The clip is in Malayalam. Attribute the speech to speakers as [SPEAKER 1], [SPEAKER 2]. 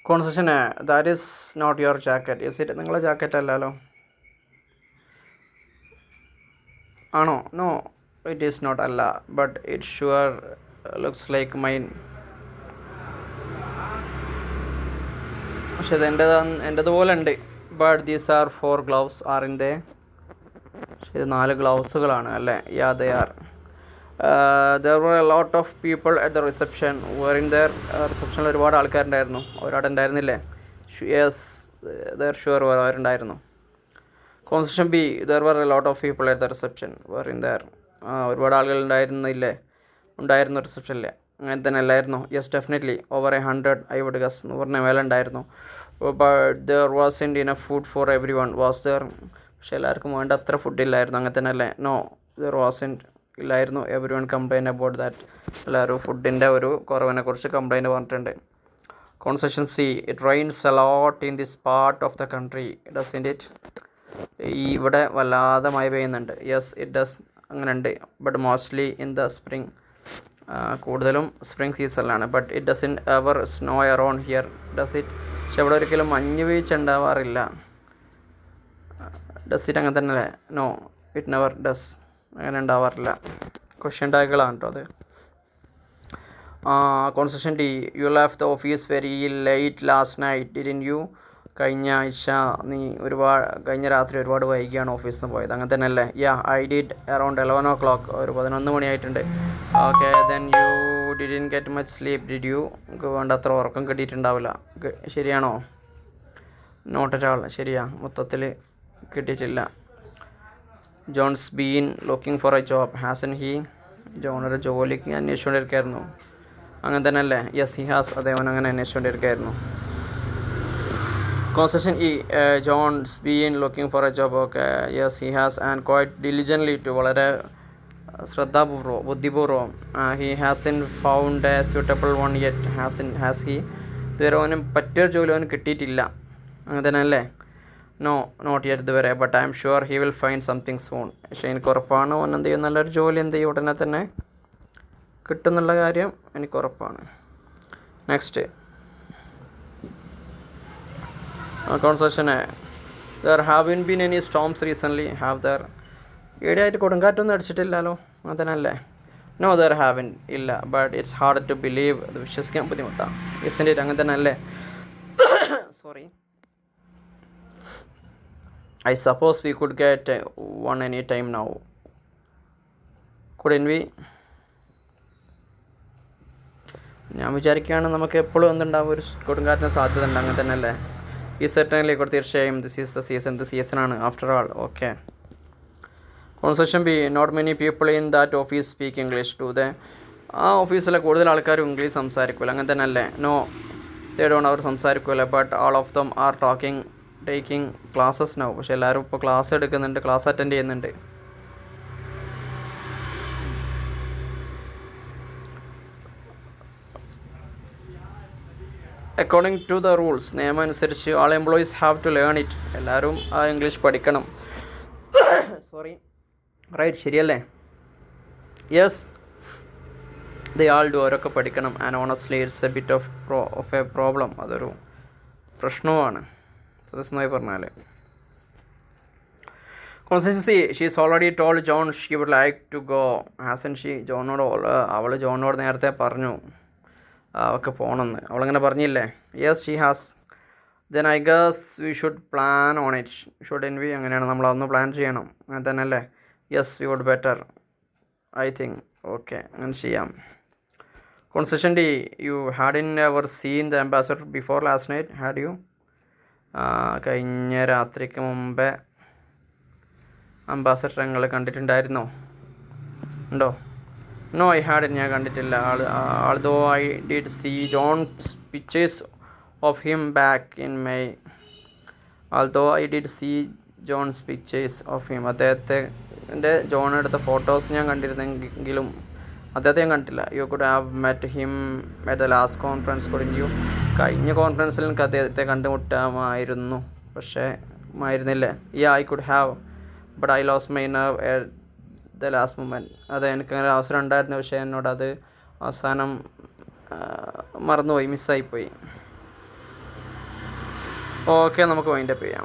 [SPEAKER 1] കോൺസെഷൻ that is not your jacket. Is it നിങ്ങളെ ജാക്കറ്റ് അല്ലല്ലോ? ആണോ? നോ, ഇറ്റ് ഈസ് നോട്ട് അല്ല, but it sure looks like mine. പക്ഷെ ഇത് എൻ്റെതുപോലെ ഉണ്ട്. But these are 4 gloves aren't they. പക്ഷെ ഇത് 4 ഗ്ലൗസുകളാണ് അല്ലേ? Yeah they are. There were a lot of people at the reception. Weren't there റിസപ്ഷനിൽ ഒരുപാട് ആൾക്കാരുണ്ടായിരുന്നു. അവരവിടെ ഉണ്ടായിരുന്നില്ലേ? യെസ്, ദർ ഷുവർ അവരുണ്ടായിരുന്നു. Question B, there were a lot of people at the reception. Weren't there. ഒരുപാട് ആളുകൾ ഉണ്ടായിരുന്നു റിസപ്ഷനിൽ. അങ്ങനെ തന്നെ അല്ലായിരുന്നു? Yes, definitely over 100 I would guess. 100 മേലെ ഉണ്ടായിരുന്നു. But there wasn't enough food for everyone. Was there. പക്ഷെ എല്ലാവർക്കും വേണ്ട അത്ര ഫുഡില്ലായിരുന്നു. അങ്ങനെ തന്നെ അല്ലേ? No, there wasn't. ഇല്ലായിരുന്നു. Everyone complaint about that. എല്ലാവരും ഫുഡിൻ്റെ ഒരു കുറവിനെ കുറിച്ച് കംപ്ലൈൻറ്റ് പറഞ്ഞിട്ടുണ്ട്. Question C, it rains a lot in this part of the country. Doesn't it? ഇവിടെ വല്ലാതെ മഴ പെയ്യുന്നുണ്ട്. Yes, it does. അങ്ങനെ ഉണ്ട്. But mostly in the spring. കൂടുതലും സ്പ്രിങ് സീസണിലാണ്. But it doesn't ever snow around here. Does it? പക്ഷെ ഇവിടെ ഒരിക്കലും മഞ്ഞ് വീഴ്ച ഉണ്ടാവാറില്ല. Does it? അങ്ങനെ തന്നെ അല്ലേ? No, it never does. അങ്ങനെ ഉണ്ടാവാറില്ല. ക്വസ്റ്റ്യൻ ടാഗുകളാണ് കേട്ടോ അത്. Question D, you left the office very late last night didn't you? കഴിഞ്ഞ രാത്രി ഒരുപാട് വൈകിയാണ് ഓഫീസിൽ നിന്ന് പോയത്. അങ്ങനെ തന്നെ അല്ലേ? Yeah, I did around 11 o'clock. ഒരു 11 മണിയായിട്ടുണ്ട്. Okay, then you didn't get much sleep did you? വേണ്ടത്ര ഉറക്കം കിട്ടിയിട്ടുണ്ടാവില്ല. ശരിയാണോ? Not at all. ശരിയാ, മൊത്തത്തിൽ കിട്ടിയിട്ടില്ല. John's been looking for a job hasn't he? John ഒരു ജോലിക്ക് അന്വേഷിച്ചുകൊണ്ടിരിക്കുകയായിരുന്നു. അങ്ങനെ തന്നെ അല്ലേ? Yes, he has. അതേവൻ അങ്ങനെ അന്വേഷിച്ചുകൊണ്ടിരിക്കുകയായിരുന്നു. Question E, John's been looking for a job. Okay, yes he has and quite diligently too. വളരെ ബുദ്ധിപൂർവ്വം. He hasn't found a suitable one yet. Has he? ഇതുവരെ അവന് പറ്റിയൊരു ജോലി അവന് കിട്ടിയിട്ടില്ല. അങ്ങനെ തന്നെ അല്ലേ? നോ, നോട്ട് യെറ്റ് ഇതുവരെ. But I'm sure he will find something soon. പക്ഷേ എനിക്ക് ഉറപ്പാണ് അവൻ എന്ത് ചെയ്യും, നല്ലൊരു ജോലി എന്ത് ചെയ്യും ഉടനെ തന്നെ കിട്ടുന്നുള്ള കാര്യം എനിക്ക് ഉറപ്പാണ്. നെക്സ്റ്റ് കോൺസെഷന്, there have been any storms recently? Have there? ഈടെയായിട്ട് കൊടുങ്കാറ്റൊന്നും അടിച്ചിട്ടില്ലല്ലോ? അങ്ങനെ തന്നെ അല്ലേ? No, there haven't. ഇല്ല. But it's hard to believe. അത് വിശ്വസിക്കാൻ ബുദ്ധിമുട്ടാണ്. Isn't it? അങ്ങനെ തന്നെ അല്ലേ? Sorry. I suppose we could get one any time now. Couldn't we? ഞാൻ വിചാരിക്കുകയാണ് നമുക്ക് എപ്പോഴും എന്തുണ്ടാവും, ഒരു കൊടുങ്കാറ്റിന് സാധ്യത ഉണ്ട്. അങ്ങനെ തന്നെ അല്ലേ? ഈ സെർട്ടൻലി കൂടെ തീർച്ചയായും ദിസ് ഈസ് ദ സീസൺ. ഇത് സീസണാണ് after all. Okay. Question B, not many people in that office speak English. Do they? ആ ഓഫീസിലെ കൂടുതൽ ആൾക്കാരും ഇംഗ്ലീഷ് സംസാരിക്കില്ല. അങ്ങനെ തന്നെ അല്ലേ? No, they don't. അവർ സംസാരിക്കില്ല. But all of them are taking classes now. പക്ഷെ എല്ലാവരും ഇപ്പോൾ ക്ലാസ് എടുക്കുന്നുണ്ട്, ക്ലാസ് അറ്റൻഡ് ചെയ്യുന്നുണ്ട്. According to the rules. നിയമം അനുസരിച്ച് all employees have to learn it. എല്ലാവരും ആ ഇംഗ്ലീഷ് പഠിക്കണം. സോറി, റൈറ്റ്, ശരിയല്ലേ? Yes, they all do. അവരൊക്കെ പഠിക്കണം. And honestly it's a bit of a problem. അതൊരു പ്രശ്നവുമാണ് സത്യസന്ധമായി പറഞ്ഞാൽ. Question C, she's already told John she would like to go. Hasn't she? അവൾ ജോണിനോട് നേരത്തെ പറഞ്ഞു അവൾക്ക് പോകണമെന്ന്. അവളങ്ങനെ പറഞ്ഞില്ലേ? Yes, she has. Then I guess we should plan on it. Shouldn't we? അങ്ങനെയാണ്, നമ്മളതൊന്ന് പ്ലാൻ ചെയ്യണം. അങ്ങനെ തന്നെ അല്ലേ? Yes, we would better I think. Okay, അങ്ങനെ ചെയ്യാം. Question D, you hadn't ever seen the ambassador before last night? Had you? കഴിഞ്ഞ രാത്രിക്ക് മുമ്പേ അംബാസഡർ നിങ്ങൾ കണ്ടിട്ടുണ്ടായിരുന്നോ? ഉണ്ടോ? No, I had. ഞാൻ കണ്ടിട്ടില്ല. Although I did see John's pictures of him back in May. Although I did see John's pictures of him. അദ്ദേഹത്തിൻ്റെ ജോൺ എടുത്ത ഫോട്ടോസ് ഞാൻ കണ്ടിരുന്നെങ്കിലും അദ്ദേഹത്തെ ഞാൻ കണ്ടിട്ടില്ല. You could have met him at the last conference. Couldn't you? കഴിഞ്ഞ കോൺഫറൻസിൽ എനിക്ക് അദ്ദേഹത്തെ കണ്ടുമുട്ടാമായിരുന്നു, പക്ഷേ ആയിരുന്നില്ലേ? I could have, but I lost my nerve at the last moment. അതെ, എനിക്കങ്ങനെ അവസരം ഉണ്ടായിരുന്നു, പക്ഷേ എന്നോടത് അവസാനം മറന്നുപോയി, മിസ്സായിപ്പോയി. ഓക്കെ, നമുക്ക് വൈൻഡപ്പ് ചെയ്യാം.